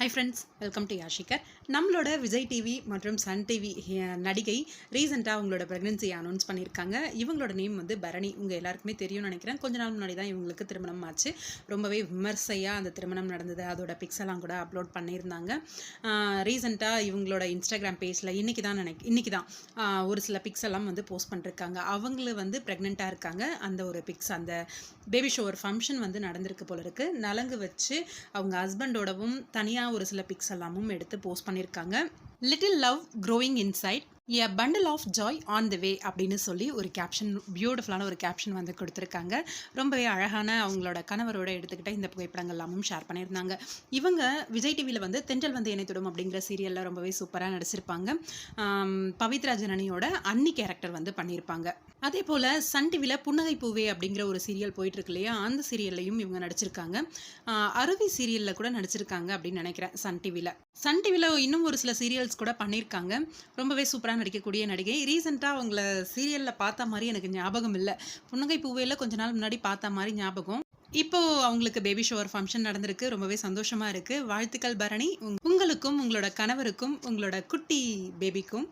High friends, welcome to யாஷிகர். நம்மளோட Vijay TV மற்றும் சன் டிவி நடிகை ரீசெண்டாக அவங்களோட ப்ரெக்னென்சியை அனௌன்ஸ் பண்ணியிருக்காங்க. இவங்களோட நேம் வந்து பரணி. உங்கள் எல்லாருக்குமே தெரியும்னு நினைக்கிறேன். கொஞ்ச நாள் முன்னாடி தான் இவங்களுக்கு திருமணம் ஆச்சு. ரொம்பவே விமர்சையாக அந்த திருமணம் நடந்தது. அதோட பிக்ஸெல்லாம் கூட அப்லோட் பண்ணியிருந்தாங்க. ரீசெண்டாக இவங்களோட இன்ஸ்டாகிராம் பேஜில் இன்றைக்கி தான் ஒரு சில பிக்ஸ் எல்லாம் வந்து போஸ்ட் பண்ணிருக்காங்க. அவங்கள வந்து ப்ரெக்னெண்ட்டாக இருக்காங்க. அந்த ஒரு பிக்ஸ், அந்த பேபி ஷோவர் ஃபங்க்ஷன் வந்து நடந்திருக்கு போல இருக்குது. நலங்கு வச்சு அவங்க ஹஸ்பண்டோடவும் தனியாக ஒரு சில பிக்ஸ் எல்லாமும் எடுத்து போஸ்ட் பண்ணியிருக்காங்க. Little love growing inside a bundle of joy on the way அப்படின்னு சொல்லி ஒரு கேப்ஷன், பியூட்டிஃபுல்லான ஒரு கேப்ஷன் வந்து கொடுத்துருக்காங்க. ரொம்பவே அழகான அவங்களோட கணவரோட எடுத்துக்கிட்ட இந்த புகைப்படங்கள் எல்லாமும் ஷேர் பண்ணியிருந்தாங்க. இவங்க விஜய் டிவியில் வந்து தென்றல் வந்து இணைத்துடும் அப்படிங்கிற சீரியலில் ரொம்பவே சூப்பராக நடிச்சிருப்பாங்க. பவித்ரா ஜனனியோட அன்னி கேரக்டர் வந்து பண்ணியிருப்பாங்க. அதே போல் சன் டிவியில் புன்னகை பூவே அப்படிங்கிற ஒரு சீரியல் போயிட்டுருக்கு இல்லையா, அந்த சீரியல்லையும் இவங்க நடிச்சிருக்காங்க. அருவி சீரியலில் கூட நடிச்சிருக்காங்க அப்படின்னு நினைக்கிறேன். சன் டிவியில் இன்னும் ஒரு சில சீரியல்ஸ் கூட பண்ணியிருக்காங்க. ரொம்பவே சூப்பராக நடிக்கக்கூடிய நடிகை. ரீசெண்டாக அவங்கள சீரியலில் பார்த்த மாதிரி எனக்கு ஞாபகம் இல்லை. புன்னகை பூவேல கொஞ்ச நாள் முன்னாடி பார்த்த மாதிரி ஞாபகம். இப்போது அவங்களுக்கு பேபி ஷோவர் ஃபங்க்ஷன் நடந்திருக்கு. ரொம்பவே சந்தோஷமாக இருக்குது. வாழ்த்துக்கள் பரணி, உங்களுக்கும் உங்களோட கணவருக்கும் உங்களோட குட்டி பேபிக்கும்.